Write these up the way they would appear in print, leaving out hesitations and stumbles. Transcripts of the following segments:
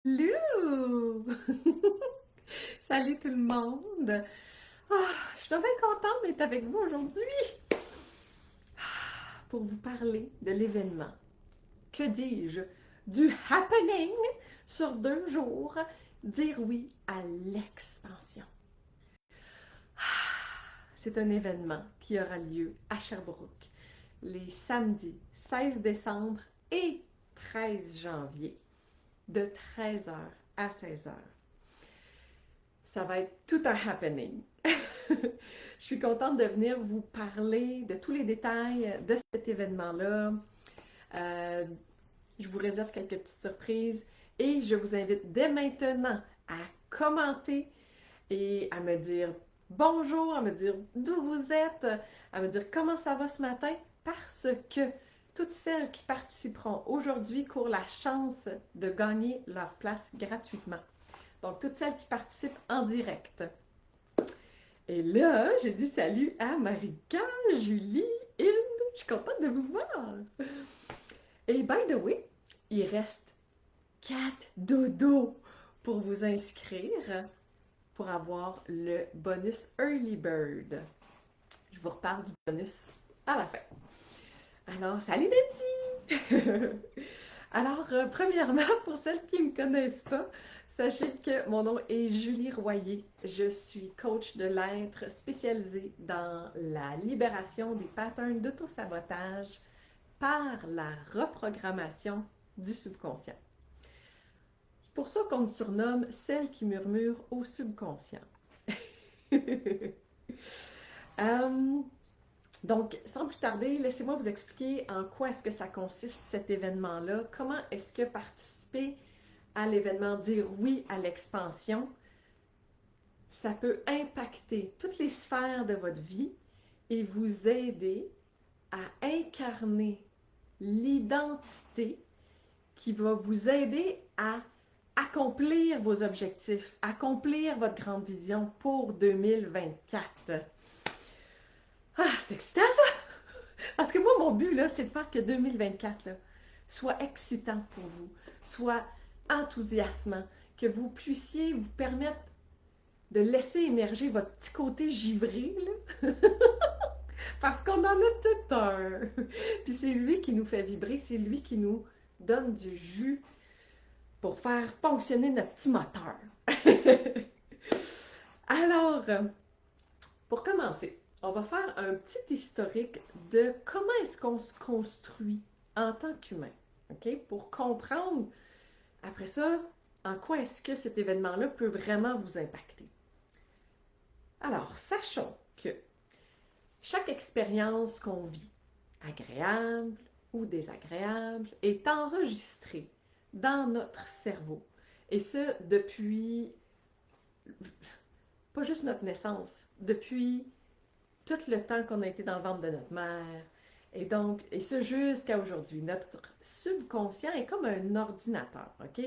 Lou! Salut tout le monde! Je suis bien contente d'être avec vous aujourd'hui pour vous parler de l'événement. Que dis-je? Du happening sur 2 jours, dire oui à l'expansion. C'est un événement qui aura lieu à Sherbrooke les samedis 16 décembre et 13 janvier de 13h à 16h. Ça va être tout un happening. Je suis contente de venir vous parler de tous les détails de cet événement-là. Euh, je vous réserve quelques petites surprises et je vous invite dès maintenant à commenter et à me dire bonjour, à me dire d'où vous êtes, à me dire comment ça va ce matin, parce que toutes celles qui participeront aujourd'hui courent la chance de gagner leur place gratuitement. Donc, toutes celles qui participent en direct. Et là, je dis salut à Marika, Julie, Hilde. Je suis contente de vous voir. Et by the way, il reste 4 dodos pour vous inscrire pour avoir le bonus Early Bird. Je vous reparle du bonus à la fin. Alors, salut Nancy! Alors, premièrement, pour celles qui ne me connaissent pas, sachez que mon nom est Julie Royer. Je suis coach de l'être spécialisée dans la libération des patterns d'autosabotage par la reprogrammation du subconscient. C'est pour ça qu'on me surnomme celle qui murmure au subconscient. Euh, donc, sans plus tarder, laissez-moi vous expliquer en quoi est-ce que ça consiste cet événement-là, comment est-ce que participer à l'événement dire oui à l'expansion, ça peut impacter toutes les sphères de votre vie et vous aider à incarner l'identité qui va vous aider à accomplir vos objectifs, accomplir votre grande vision pour 2024. C'est excitant ça! Parce que moi, mon but, là, c'est de faire que 2024 là, soit excitant pour vous, soit enthousiasmant, que vous puissiez vous permettre de laisser émerger votre petit côté givré, là. Parce qu'on en a tout un. Puis c'est lui qui nous fait vibrer, c'est lui qui nous donne du jus pour faire fonctionner notre petit moteur. Alors, pour commencer, on va faire un petit historique de comment est-ce qu'on se construit en tant qu'humain. OK? Pour comprendre, après ça, en quoi est-ce que cet événement-là peut vraiment vous impacter. Alors, sachons que chaque expérience qu'on vit, agréable ou désagréable, est enregistrée dans notre cerveau. Et ce, depuis, pas juste notre naissance, depuis tout le temps qu'on a été dans le ventre de notre mère. Et donc, et ce jusqu'à aujourd'hui. Notre subconscient est comme un ordinateur, OK?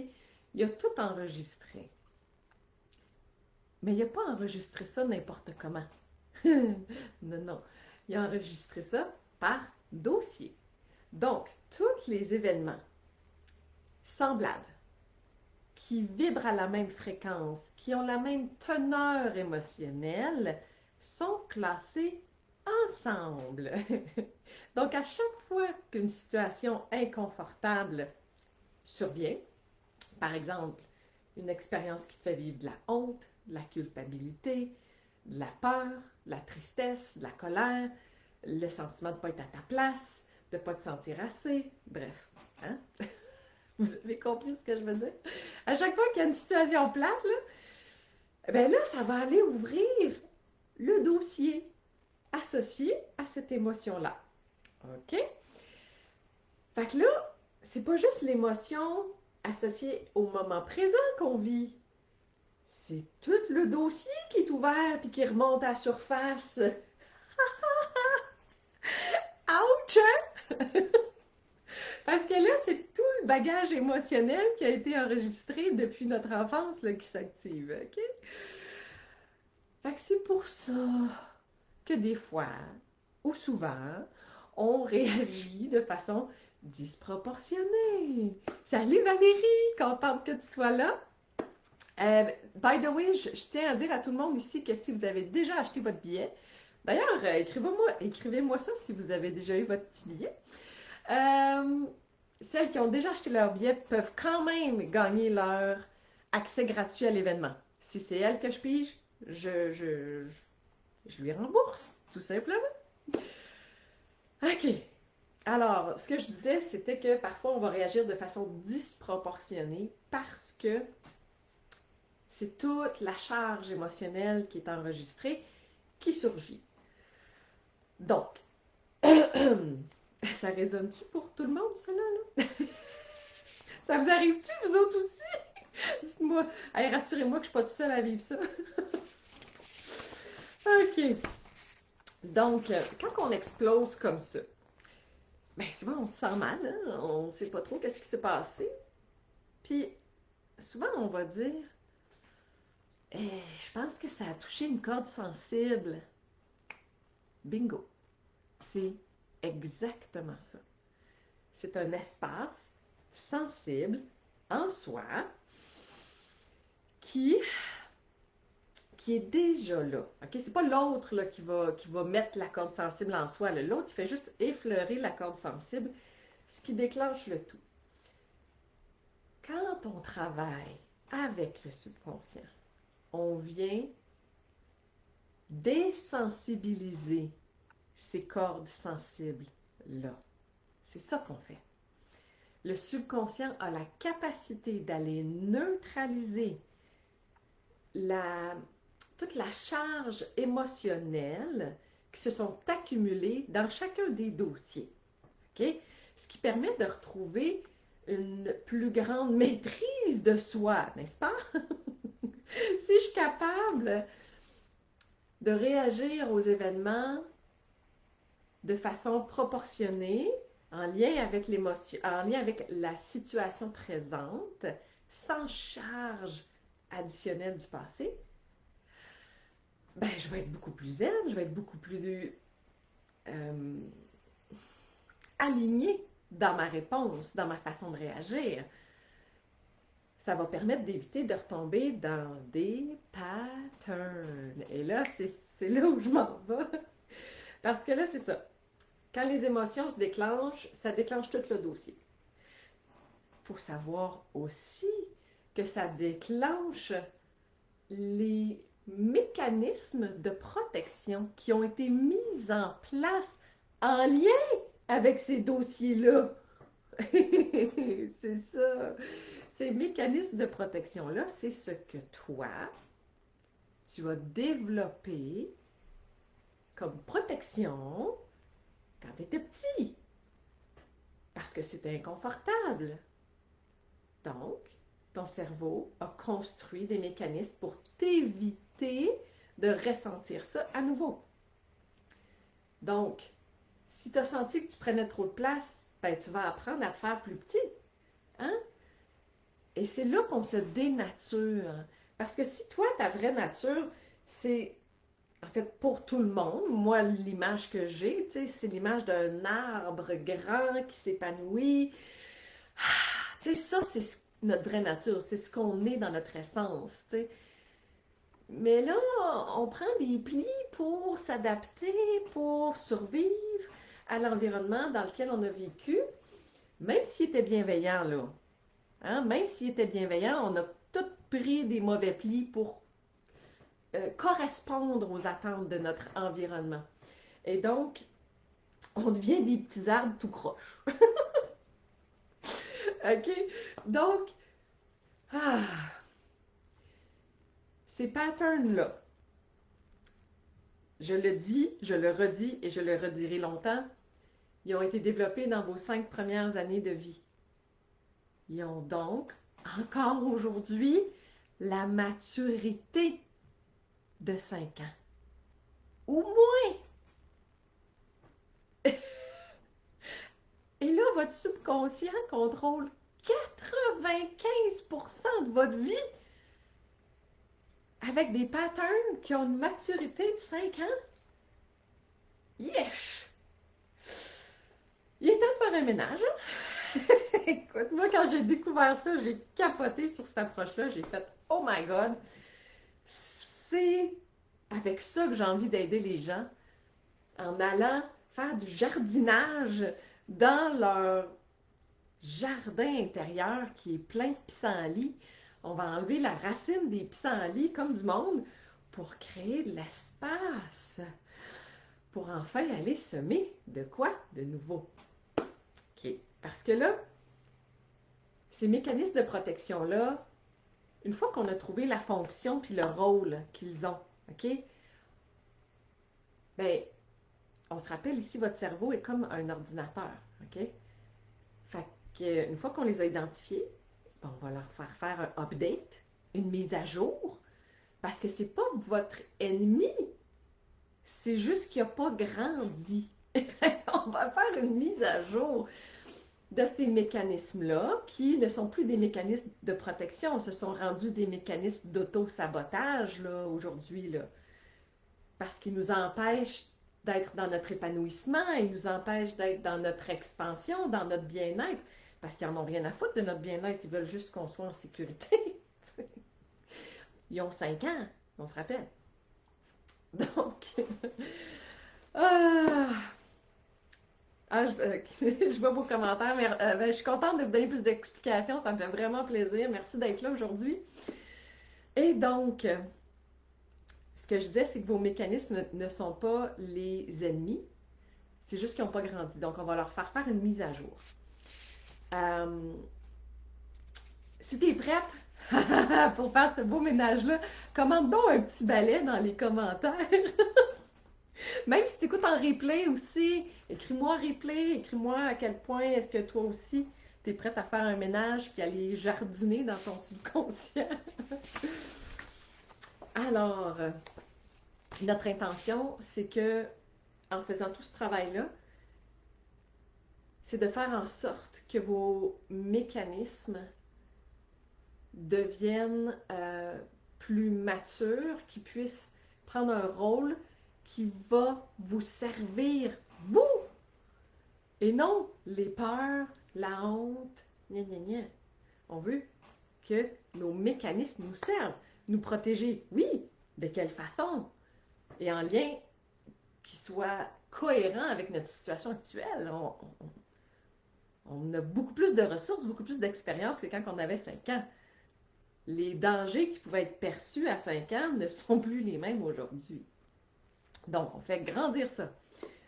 Il a tout enregistré. Mais il n'a pas enregistré ça n'importe comment. Non, non. Il a enregistré ça par dossier. Donc, tous les événements semblables, qui vibrent à la même fréquence, qui ont la même teneur émotionnelle, sont classés ensemble. Donc, à chaque fois qu'une situation inconfortable survient, par exemple, une expérience qui te fait vivre de la honte, de la culpabilité, de la peur, de la tristesse, de la colère, le sentiment de ne pas être à ta place, de ne pas te sentir assez, bref. Hein? Vous avez compris ce que je veux dire? À chaque fois qu'il y a une situation plate, ben là, ça va aller ouvrir le dossier associé à cette émotion-là. OK? Fait que là, c'est pas juste l'émotion associée au moment présent qu'on vit. C'est tout le dossier qui est ouvert puis qui remonte à la surface. Ouch! Hein? Parce que là, c'est tout le bagage émotionnel qui a été enregistré depuis notre enfance là, qui s'active. OK? Fait que c'est pour ça que des fois, ou souvent, on réagit de façon disproportionné. Salut Valérie, contente que tu sois là. By the way, je tiens à dire à tout le monde ici que si vous avez déjà acheté votre billet, d'ailleurs, écrivez-moi ça si vous avez déjà eu votre petit billet. Celles qui ont déjà acheté leur billet peuvent quand même gagner leur accès gratuit à l'événement. Si c'est elle que je pige, je lui rembourse, tout simplement. OK. Alors, ce que je disais, c'était que parfois on va réagir de façon disproportionnée parce que c'est toute la charge émotionnelle qui est enregistrée qui surgit. Donc, ça résonne-tu pour tout le monde, cela, là? Ça vous arrive-tu, vous autres aussi? Dites-moi. Allez, rassurez-moi que je ne suis pas toute seule à vivre ça. OK. Donc, quand on explose comme ça, bien souvent on se sent mal, hein? On ne sait pas trop qu'est-ce qui s'est passé. Puis, souvent on va dire, je pense que ça a touché une corde sensible. Bingo. C'est exactement ça. C'est un espace sensible en soi qui est déjà là. Okay? C'est pas l'autre là, qui va mettre la corde sensible en soi. L'autre, il fait juste effleurer la corde sensible, ce qui déclenche le tout. Quand on travaille avec le subconscient, on vient désensibiliser ces cordes sensibles-là. C'est ça qu'on fait. Le subconscient a la capacité d'aller neutraliser toute la charge émotionnelle qui se sont accumulées dans chacun des dossiers. Okay? Ce qui permet de retrouver une plus grande maîtrise de soi, n'est-ce pas? Si je suis capable de réagir aux événements de façon proportionnée, en lien avec l'émotion, en lien avec la situation présente, sans charge additionnelle du passé, ben, je vais être beaucoup plus zen, je vais être beaucoup plus alignée dans ma réponse, dans ma façon de réagir. Ça va permettre d'éviter de retomber dans des patterns. Et là, c'est là où je m'en vais. Parce que là, c'est ça. Quand les émotions se déclenchent, ça déclenche tout le dossier. Il faut savoir aussi que ça déclenche les mécanismes de protection qui ont été mis en place en lien avec ces dossiers-là. C'est ça. Ces mécanismes de protection-là, c'est ce que toi, tu vas développer comme protection quand tu étais petit. Parce que c'était inconfortable. Donc, ton cerveau a construit des mécanismes pour t'éviter de ressentir ça à nouveau. Donc, si tu as senti que tu prenais trop de place, ben, tu vas apprendre à te faire plus petit. Hein? Et c'est là qu'on se dénature. Parce que si toi, ta vraie nature, c'est, en fait, pour tout le monde, moi, l'image que j'ai, c'est l'image d'un arbre grand qui s'épanouit. Ça, c'est notre vraie nature, c'est ce qu'on est dans notre essence. T'sais. Mais là, on prend des plis pour s'adapter, pour survivre à l'environnement dans lequel on a vécu, même s'il était bienveillant, là. Hein? Même s'il était bienveillant, on a tous pris des mauvais plis pour correspondre aux attentes de notre environnement. Et donc, on devient des petits arbres tout croches. OK? Donc, ces patterns-là, je le dis, je le redis et je le redirai longtemps, ils ont été développés dans vos 5 premières années de vie. Ils ont donc, encore aujourd'hui, la maturité de 5 ans. Ou moins. Et là, votre subconscient contrôle 95% de votre vie avec des patterns qui ont une maturité de 5 ans. Yes! Il est temps de faire un ménage, hein? Écoute, moi, quand j'ai découvert ça, j'ai capoté sur cette approche-là. J'ai fait « Oh my God! » C'est avec ça que j'ai envie d'aider les gens, en allant faire du jardinage dans leur jardin intérieur qui est plein de pissenlits. On va enlever la racine des pissenlits comme du monde pour créer de l'espace, pour enfin aller semer de quoi de nouveau. OK. Parce que là, ces mécanismes de protection-là, une fois qu'on a trouvé la fonction puis le rôle qu'ils ont, OK? Bien, on se rappelle ici, votre cerveau est comme un ordinateur, OK? Fait qu'une fois qu'on les a identifiés, ben, on va leur faire un update, une mise à jour, parce que c'est pas votre ennemi, c'est juste qu'il n'a pas grandi. On va faire une mise à jour de ces mécanismes-là, qui ne sont plus des mécanismes de protection, se sont rendus des mécanismes d'auto-sabotage aujourd'hui, parce qu'ils nous empêchent d'être dans notre épanouissement, ils nous empêchent d'être dans notre expansion, dans notre bien-être, parce qu'ils n'en ont rien à foutre de notre bien-être, ils veulent juste qu'on soit en sécurité. Ils ont 5 ans, on se rappelle. Donc, ah, je vois vos commentaires, mais ben, je suis contente de vous donner plus d'explications, ça me fait vraiment plaisir. Merci d'être là aujourd'hui. Et donc, ce que je disais, c'est que vos mécanismes ne sont pas les ennemis, c'est juste qu'ils n'ont pas grandi. Donc, on va leur faire une mise à jour. Si tu es prête pour faire ce beau ménage-là, commande donc un petit balai dans les commentaires. Même si tu écoutes en replay aussi, écris-moi en replay, écris-moi à quel point est-ce que toi aussi, tu es prête à faire un ménage puis aller jardiner dans ton subconscient. Alors, notre intention, c'est que, en faisant tout ce travail-là, c'est de faire en sorte que vos mécanismes deviennent plus matures, qu'ils puissent prendre un rôle qui va vous servir, vous, et non les peurs, la honte, gna gna gna. On veut que nos mécanismes nous servent, nous protéger. Oui, de quelle façon? Et en lien qui soit cohérent avec notre situation actuelle. On a beaucoup plus de ressources, beaucoup plus d'expérience que quand on avait 5 ans. Les dangers qui pouvaient être perçus à 5 ans ne sont plus les mêmes aujourd'hui. Donc, on fait grandir ça.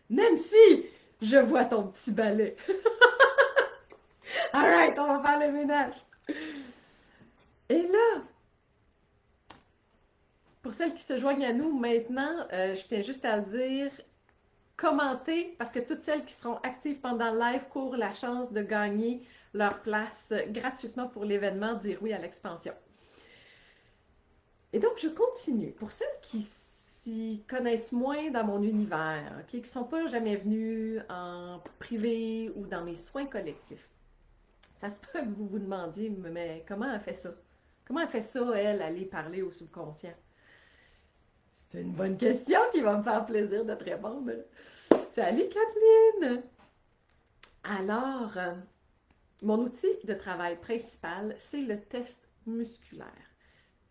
Nancy, je vois ton petit balai. All right, on va faire le ménage. Et là, pour celles qui se joignent à nous maintenant, je tiens juste à le dire, commentez, parce que toutes celles qui seront actives pendant le live courent la chance de gagner leur place gratuitement pour l'événement Dire oui à l'expansion. Et donc, je continue. Pour celles qui s'y connaissent moins dans mon univers, qui ne sont pas jamais venues en privé ou dans mes soins collectifs, ça se peut que vous vous demandiez, mais comment elle fait ça? Comment elle fait ça, elle, aller parler au subconscient? C'est une bonne question qui va me faire plaisir de te répondre. Salut Kathleen! Alors, mon outil de travail principal, c'est le test musculaire,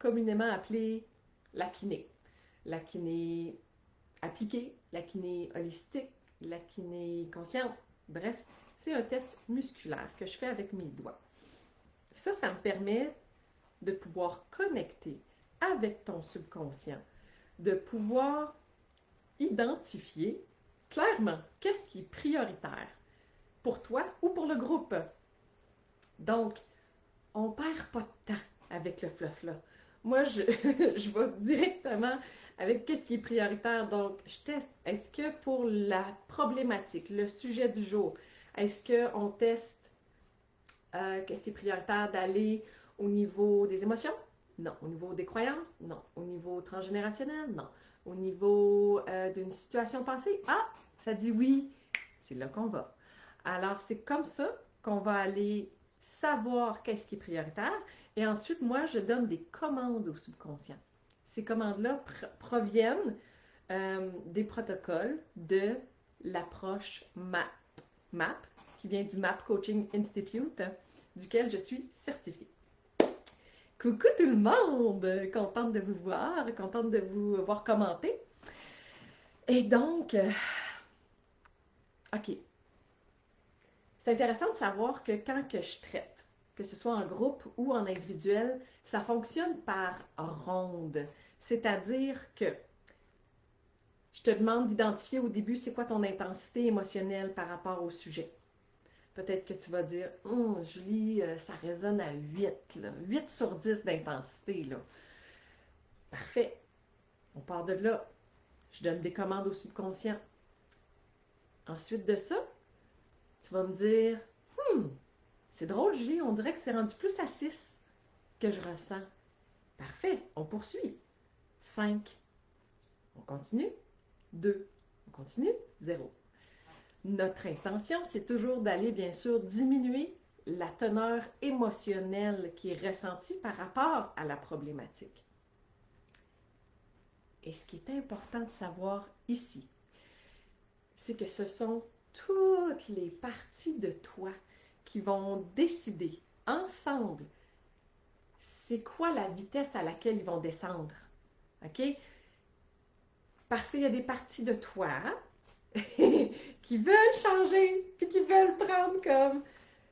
communément appelé la kiné. La kiné appliquée, la kiné holistique, la kiné consciente. Bref, c'est un test musculaire que je fais avec mes doigts. Ça me permet de pouvoir connecter avec ton subconscient, de pouvoir identifier clairement qu'est-ce qui est prioritaire pour toi ou pour le groupe. Donc, on ne perd pas de temps avec le fluff-là. Moi, je vais directement avec qu'est-ce qui est prioritaire. Donc, je teste. Est-ce que pour la problématique, le sujet du jour, est-ce qu'on teste que c'est prioritaire d'aller au niveau des émotions? Non. Au niveau des croyances? Non. Au niveau transgénérationnel? Non. Au niveau d'une situation passée? Ah, ça dit oui. C'est là qu'on va. Alors, c'est comme ça qu'on va aller savoir qu'est-ce qui est prioritaire. Et ensuite, moi, je donne des commandes au subconscient. Ces commandes-là proviennent des protocoles de l'approche MAP. MAP, qui vient du MAP Coaching Institute, duquel je suis certifiée. Coucou tout le monde! Contente de vous voir, contente de vous voir commenter. Et donc, OK. C'est intéressant de savoir que quand que je traite, que ce soit en groupe ou en individuel, ça fonctionne par ronde. C'est-à-dire que je te demande d'identifier au début c'est quoi ton intensité émotionnelle par rapport au sujet. Peut-être que tu vas dire, Julie, ça résonne à 8, là. 8 sur 10 d'intensité. Là. Parfait. On part de là. Je donne des commandes au subconscient. Ensuite de ça, tu vas me dire, c'est drôle, Julie, on dirait que c'est rendu plus à 6 que je ressens. Parfait, on poursuit. 5, on continue. 2, on continue. 0. Notre intention, c'est toujours d'aller, bien sûr, diminuer la teneur émotionnelle qui est ressentie par rapport à la problématique. Et ce qui est important de savoir ici, c'est que ce sont toutes les parties de toi qui vont décider ensemble c'est quoi la vitesse à laquelle ils vont descendre. OK? Parce qu'il y a des parties de toi qui veulent changer, puis qui veulent prendre comme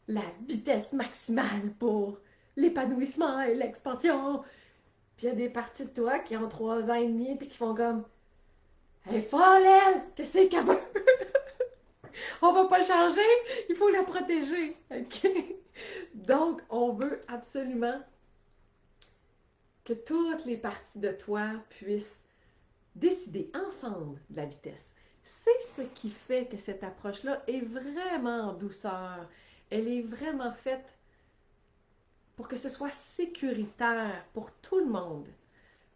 la vitesse maximale pour l'épanouissement et l'expansion. Puis il y a des parties de toi qui ont 3 ans et demi, puis qui font comme « Elle est folle, elle! Qu'est-ce qu'elle veut? On va pas changer, il faut la protéger. » OK? Donc, on veut absolument que toutes les parties de toi puissent décider ensemble de la vitesse. C'est ce qui fait que cette approche-là est vraiment en douceur. Elle est vraiment faite pour que ce soit sécuritaire pour tout le monde.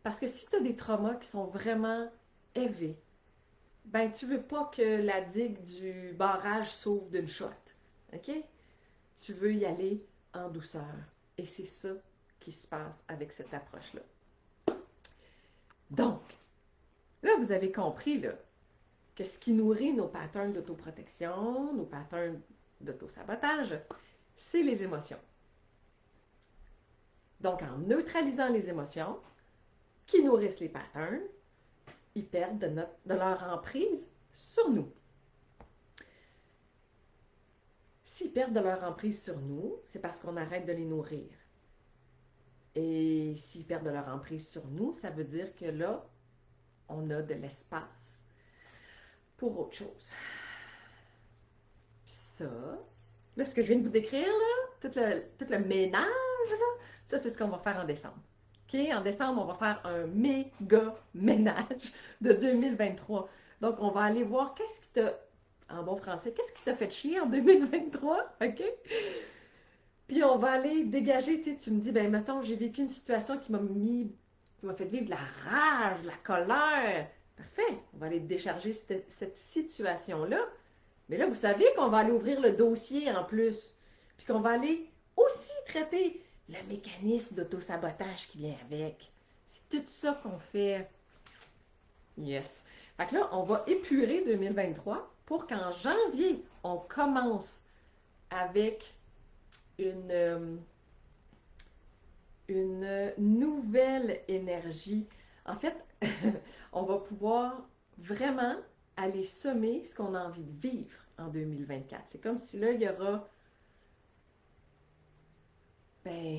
Parce que si tu as des traumas qui sont vraiment élevés, ben tu veux pas que la digue du barrage s'ouvre d'une shot. OK? Tu veux y aller en douceur. Et c'est ça qui se passe avec cette approche-là. Donc, là, vous avez compris là, que ce qui nourrit nos patterns d'autoprotection, nos patterns d'autosabotage, c'est les émotions. Donc, en neutralisant les émotions qui nourrissent les patterns, ils perdent de leur emprise sur nous. S'ils perdent de leur emprise sur nous, c'est parce qu'on arrête de les nourrir. Et s'ils perdent de leur emprise sur nous, ça veut dire que là, on a de l'espace pour autre chose. Puis ça, là, ce que je viens de vous décrire, là, tout le ménage, là, ça, c'est ce qu'on va faire en décembre. OK? En décembre, on va faire un méga ménage de 2023. Donc, on va aller voir qu'est-ce qui t'a, en bon français, qu'est-ce qui t'a fait chier en 2023, OK? Puis on va aller dégager, tu me dis, ben mettons, j'ai vécu une situation qui m'a fait vivre de la rage, de la colère. Parfait, on va aller décharger cette situation-là. Mais là, vous savez qu'on va aller ouvrir le dossier en plus, puis qu'on va aller aussi traiter le mécanisme d'autosabotage qui vient avec. C'est tout ça qu'on fait. Yes. Fait que là, on va épurer 2023 pour qu'en janvier, on commence avec une nouvelle énergie. En fait, on va pouvoir vraiment aller semer ce qu'on a envie de vivre en 2024. C'est comme si là, il y aura, ben,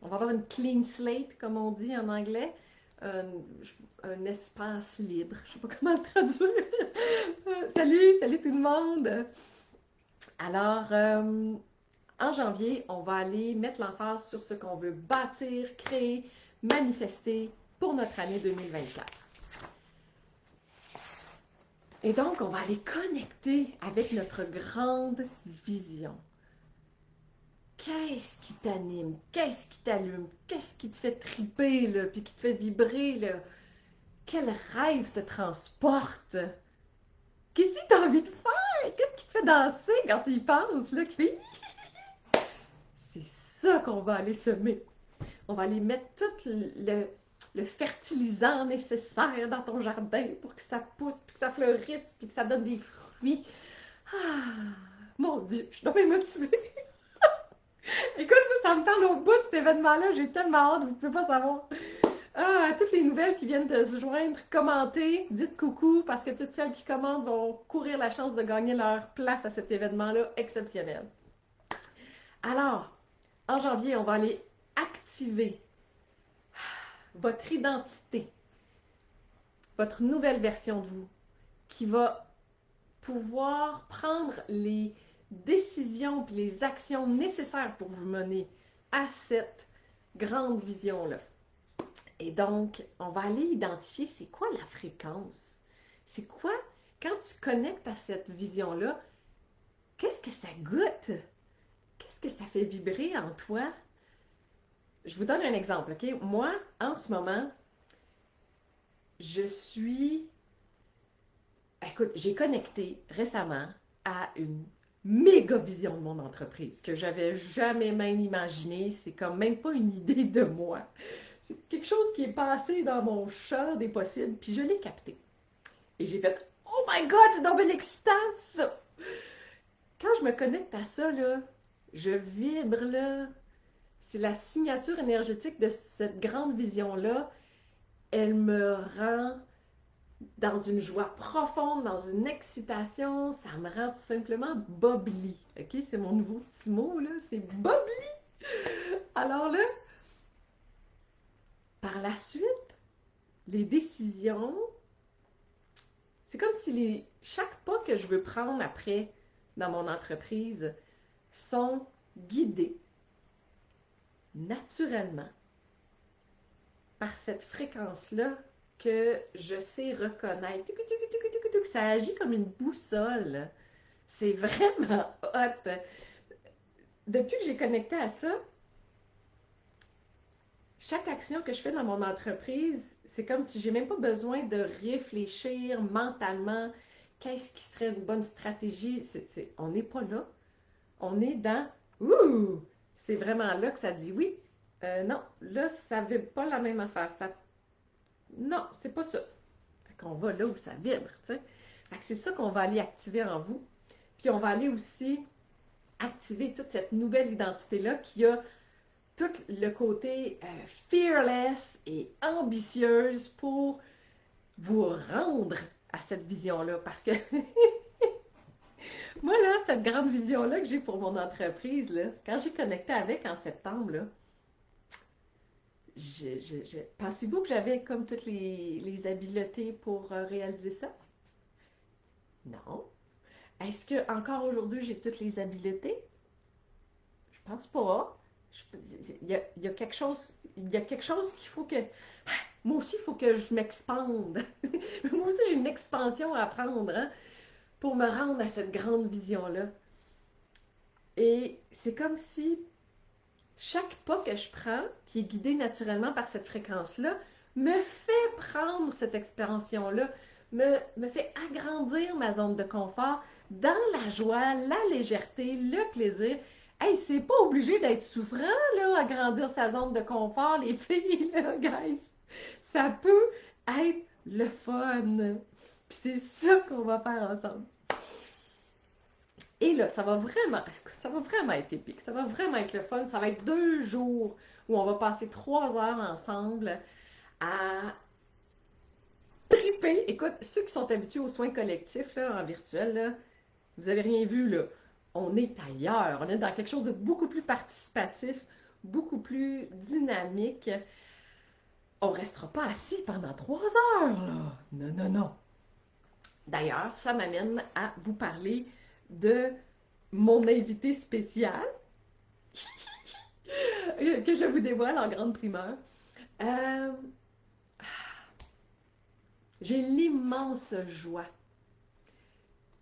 on va avoir une clean slate, comme on dit en anglais, un espace libre. Je ne sais pas comment le traduire. Salut tout le monde. Alors, en janvier, on va aller mettre l'emphase sur ce qu'on veut bâtir, créer, manifester pour notre année 2024. Et donc, on va aller connecter avec notre grande vision. Qu'est-ce qui t'anime? Qu'est-ce qui t'allume? Qu'est-ce qui te fait triper, là, puis qui te fait vibrer, là? Quel rêve te transporte? Qu'est-ce que tu as envie de faire? Qu'est-ce qui te fait danser quand tu y penses, là? C'est ça qu'on va aller semer. On va aller mettre tout le fertilisant nécessaire dans ton jardin pour que ça pousse, puis que ça fleurisse, puis que ça donne des fruits. Ah, Mon Dieu, je suis donc bien motivée. Écoute, moi, ça me parle au bout de cet événement-là. J'ai tellement hâte, vous ne pouvez pas savoir. Ah, toutes les nouvelles qui viennent de se joindre, commentez, dites coucou, parce que toutes celles qui commentent vont courir la chance de gagner leur place à cet événement-là exceptionnel. Alors, en janvier, on va aller activer votre identité, votre nouvelle version de vous, qui va pouvoir prendre les décisions et les actions nécessaires pour vous mener à cette grande vision-là. Et donc, on va aller identifier c'est quoi la fréquence. C'est quoi, quand tu connectes à cette vision-là, qu'est-ce que ça goûte? Qu'est-ce que ça fait vibrer en toi? Je vous donne un exemple, OK? Moi, en ce moment, je suis... Écoute, j'ai connecté récemment à une méga vision de mon entreprise que j'avais jamais même imaginé. C'est comme même pas une idée de moi. C'est quelque chose qui est passé dans mon champ des possibles, puis je l'ai capté. Et j'ai fait « Oh my God, c'est donc bien excitant, ça! » Quand je me connecte à ça, là, je vibre, là. C'est la signature énergétique de cette grande vision-là. Elle me rend dans une joie profonde, dans une excitation. Ça me rend tout simplement bubbly. OK? C'est mon nouveau petit mot, là. C'est bubbly! Alors là, par la suite, les décisions, c'est comme si chaque pas que je veux prendre après dans mon entreprise sont guidés naturellement par cette fréquence-là que je sais reconnaître. Ça agit comme une boussole. C'est vraiment hot. Depuis que j'ai connecté à ça, chaque action que je fais dans mon entreprise, c'est comme si j'ai même pas besoin de réfléchir mentalement qu'est-ce qui serait une bonne stratégie. On n'est pas là. On est dans ouh! C'est vraiment là que ça dit oui. Non, là, ça ne vibre pas la même affaire. Non, c'est pas ça. Fait qu'on va là où ça vibre, tu sais. Fait que c'est ça qu'on va aller activer en vous. Puis on va aller aussi activer toute cette nouvelle identité-là qui a tout le côté fearless et ambitieuse pour vous rendre à cette vision-là. Parce que moi, là, cette grande vision-là que j'ai pour mon entreprise, là, quand j'ai connecté avec en septembre, là, pensez-vous que j'avais comme toutes les habiletés pour réaliser ça? Non. Est-ce que encore aujourd'hui j'ai toutes les habiletés? Je pense pas. Il y a quelque chose, il y a quelque chose qu'il faut que. Moi aussi, il faut que je m'expande. Moi aussi, j'ai une expansion à prendre hein, pour me rendre à cette grande vision-là. Et c'est comme si chaque pas que je prends, qui est guidé naturellement par cette fréquence-là, me fait prendre cette expansion-là, me fait agrandir ma zone de confort dans la joie, la légèreté, le plaisir. Hey, c'est pas obligé d'être souffrant, là, agrandir sa zone de confort, les filles, là, guys. Ça peut être le fun. Puis c'est ça qu'on va faire ensemble. Et là, ça va vraiment être épique. Ça va vraiment être le fun. Ça va être 2 jours où on va passer 3 heures ensemble à triper. Écoute, ceux qui sont habitués aux soins collectifs là, en virtuel, là, vous n'avez rien vu là. On est ailleurs. On est dans quelque chose de beaucoup plus participatif, beaucoup plus dynamique. On ne restera pas assis pendant 3 heures, là. Non, non, non. D'ailleurs, ça m'amène à vous parler de mon invité spécial que je vous dévoile en grande primeur. Euh, j'ai l'immense joie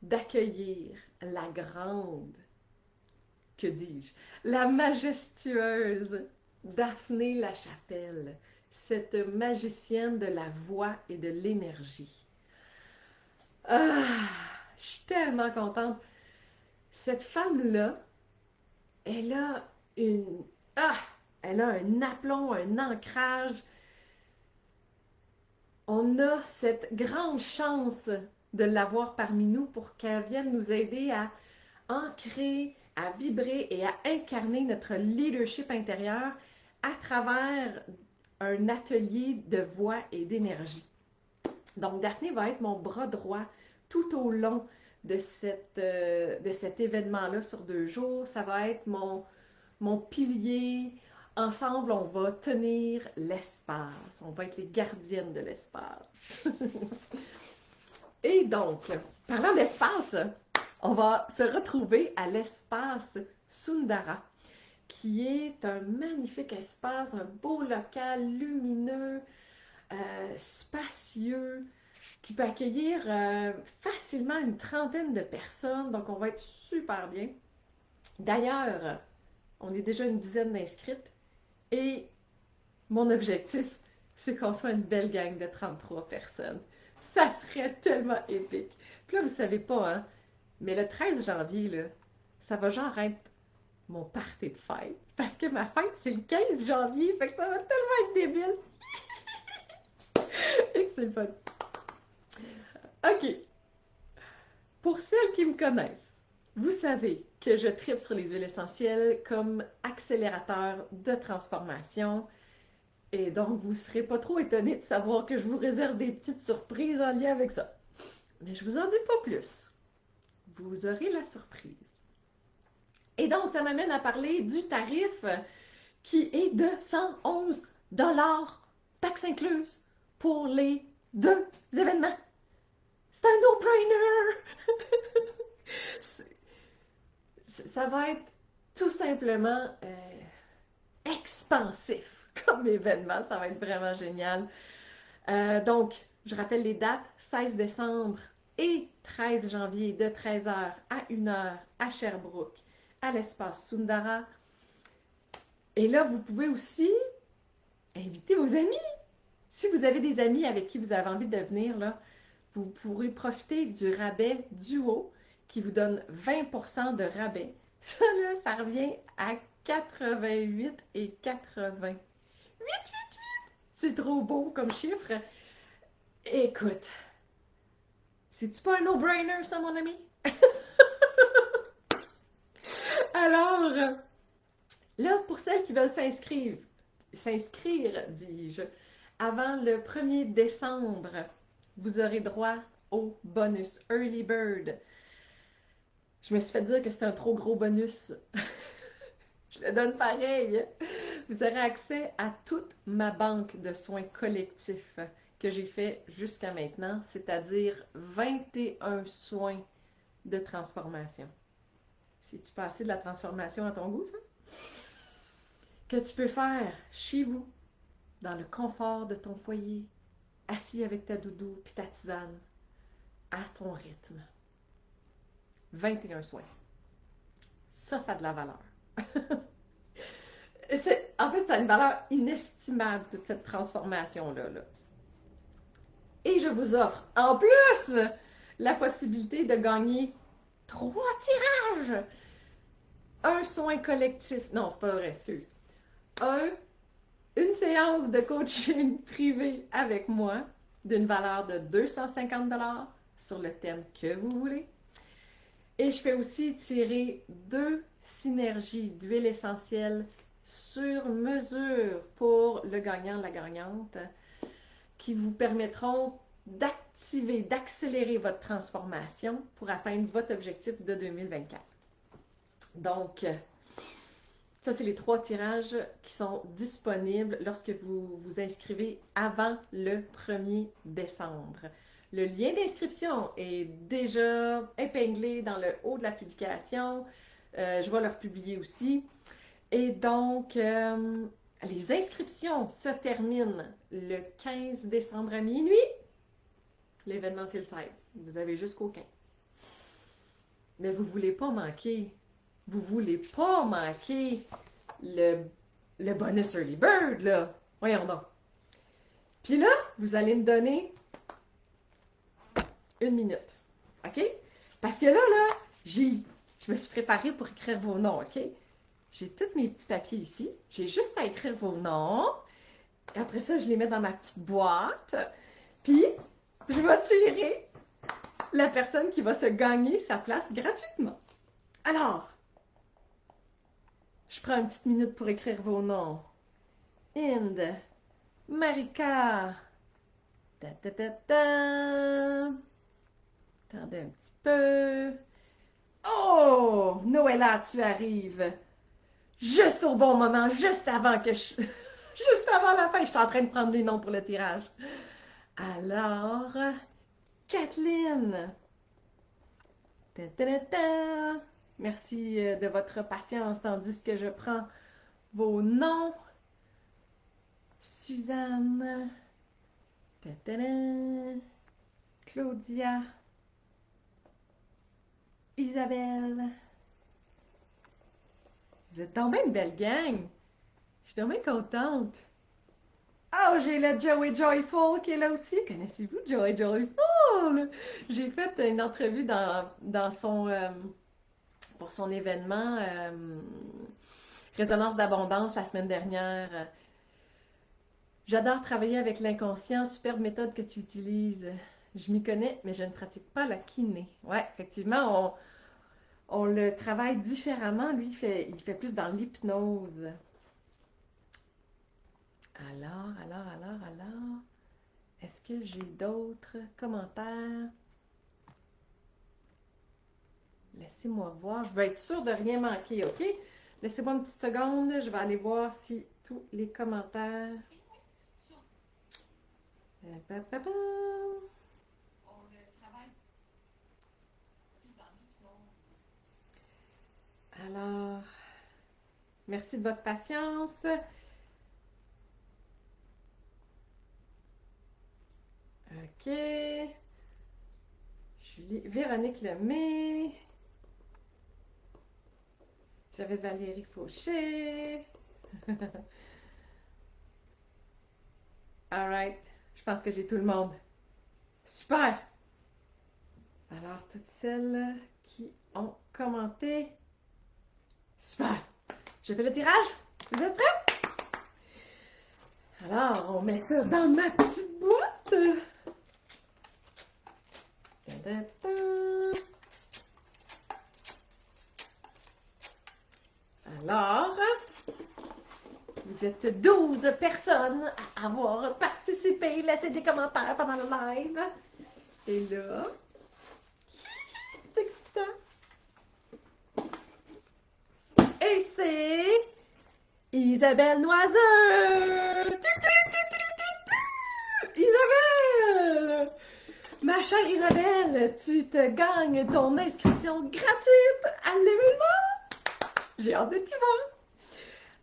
d'accueillir la grande, que dis-je, la majestueuse Daphné Lachapelle, cette magicienne de la voix et de l'énergie. Ah, je suis tellement contente. Cette femme-là, elle a une... Ah, elle a un aplomb, un ancrage. On a cette grande chance de l'avoir parmi nous pour qu'elle vienne nous aider à ancrer, à vibrer et à incarner notre leadership intérieur à travers un atelier de voix et d'énergie. Donc, Daphné va être mon bras droit tout au long de cet événement-là sur 2 jours. Ça va être mon pilier. Ensemble, on va tenir l'espace. On va être les gardiennes de l'espace. Et donc, parlant d'espace, on va se retrouver à l'espace Sundara, qui est un magnifique espace, un beau local lumineux, spacieux, qui peut accueillir facilement une trentaine de personnes. Donc, on va être super bien. D'ailleurs, on est déjà une dizaine d'inscrites et mon objectif, c'est qu'on soit une belle gang de 33 personnes. Ça serait tellement épique. Puis là, vous savez pas, hein, mais le 13 janvier, là, ça va genre être mon party de fête. Parce que ma fête, c'est le 15 janvier, fait que ça va tellement être débile. Et que c'est le fun. OK. Pour celles qui me connaissent, vous savez que je tripe sur les huiles essentielles comme accélérateur de transformation. Et donc, vous ne serez pas trop étonnés de savoir que je vous réserve des petites surprises en lien avec ça. Mais je vous en dis pas plus. Vous aurez la surprise. Et donc, ça m'amène à parler du tarif qui est de 111 $, taxes incluses, pour les 2 événements. C'est un no-brainer! Ça va être tout simplement expansif comme événement. Ça va être vraiment génial. Donc, je rappelle les dates, 16 décembre et 13 janvier de 13h à 1h à Sherbrooke, à l'espace Sundara. Et là, vous pouvez aussi inviter vos amis. Si vous avez des amis avec qui vous avez envie de venir, là, vous pourrez profiter du rabais duo qui vous donne 20% de rabais. Ça, là, ça revient à 88 et 80. 8! C'est trop beau comme chiffre. Écoute, c'est-tu pas un no-brainer, ça, mon ami? Alors, là, pour celles qui veulent s'inscrire, dis-je, avant le 1er décembre, vous aurez droit au bonus Early Bird. Je me suis fait dire que c'était un trop gros bonus. Je le donne pareil. Vous aurez accès à toute ma banque de soins collectifs que j'ai fait jusqu'à maintenant, c'est-à-dire 21 soins de transformation. Si-tu passes de la transformation à ton goût, ça? Que tu peux faire chez vous, dans le confort de ton foyer, assis avec ta doudou puis ta tisane, à ton rythme. 21 soins. Ça a de la valeur. En fait, ça a une valeur inestimable, toute cette transformation-là. Là. Et je vous offre, en plus, la possibilité de gagner 3 tirages. Un soin collectif. Non, c'est pas vrai, excuse. Une séance de coaching privé avec moi d'une valeur de 250 $ sur le thème que vous voulez. Et je fais aussi tirer 2 synergies d'huile essentielle sur mesure pour le gagnant, la gagnante, qui vous permettront d'activer, d'accélérer votre transformation pour atteindre votre objectif de 2024. Donc, ça, c'est les 3 tirages qui sont disponibles lorsque vous vous inscrivez avant le 1er décembre. Le lien d'inscription est déjà épinglé dans le haut de la publication. Je vais le republier aussi. Et donc, les inscriptions se terminent le 15 décembre à minuit. L'événement, c'est le 16. Vous avez jusqu'au 15. Mais vous ne voulez pas manquer. Vous ne voulez pas manquer le bonus Early Bird, là. Voyons donc. Puis là, vous allez me donner 1 minute. OK? Parce que là, je me suis préparée pour écrire vos noms, OK? J'ai tous mes petits papiers ici. J'ai juste à écrire vos noms. Et après ça, je les mets dans ma petite boîte. Puis, je vais tirer la personne qui va se gagner sa place gratuitement. Alors, je prends une petite minute pour écrire vos noms. Inde, Marika, ta ta ta ta. Attendez un petit peu. Oh, Noëlla, tu arrives. Juste au bon moment, juste avant que je... juste avant la fin, je suis en train de prendre les noms pour le tirage. Alors, Kathleen. Ta, ta, ta, ta. Merci de votre patience tandis que je prends vos noms. Suzanne. Ta, ta, ta. Claudia. Isabelle. Vous êtes tombée une belle gang. Je suis tombée contente. Oh, j'ai le Joey Joyful qui est là aussi. Connaissez-vous Joey Joyful? J'ai fait une entrevue dans son, pour son événement Résonance d'abondance la semaine dernière. J'adore travailler avec l'inconscient, superbe méthode que tu utilises. Je m'y connais, mais je ne pratique pas la kiné. Ouais, effectivement, on le travaille différemment. Lui, il fait plus dans l'hypnose. Alors, est-ce que j'ai d'autres commentaires? Laissez-moi voir. Je veux être sûre de rien manquer, OK? Laissez-moi une petite seconde. Je vais aller voir si tous les commentaires... Pa. Alors, merci de votre patience. OK. Véronique Lemay. J'avais Valérie Fauché. All right. Je pense que j'ai tout le monde. Super. Alors, toutes celles qui ont commenté. Super. Je fais le tirage. Vous êtes prêts? Alors, on met ça dans ma petite boîte. Alors, vous êtes 12 personnes à avoir participé. Laissez des commentaires pendant le live. Et là, c'est excitant. Et c'est Isabelle Noiseux. Isabelle! Ma chère Isabelle, tu te gagnes ton inscription gratuite à l'événement. J'ai hâte de t'y voir.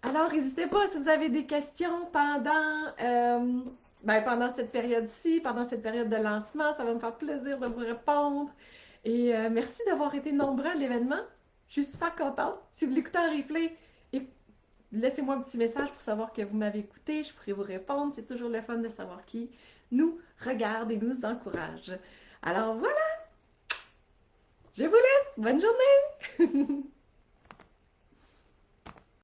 Alors, n'hésitez pas si vous avez des questions pendant cette période-ci, pendant cette période de lancement. Ça va me faire plaisir de vous répondre. Et merci d'avoir été nombreux à l'événement. Je suis super contente. Si vous l'écoutez en replay, laissez-moi un petit message pour savoir que vous m'avez écouté. Je pourrai vous répondre. C'est toujours le fun de savoir qui nous regarde et nous encourage. Alors voilà, je vous laisse. Bonne journée!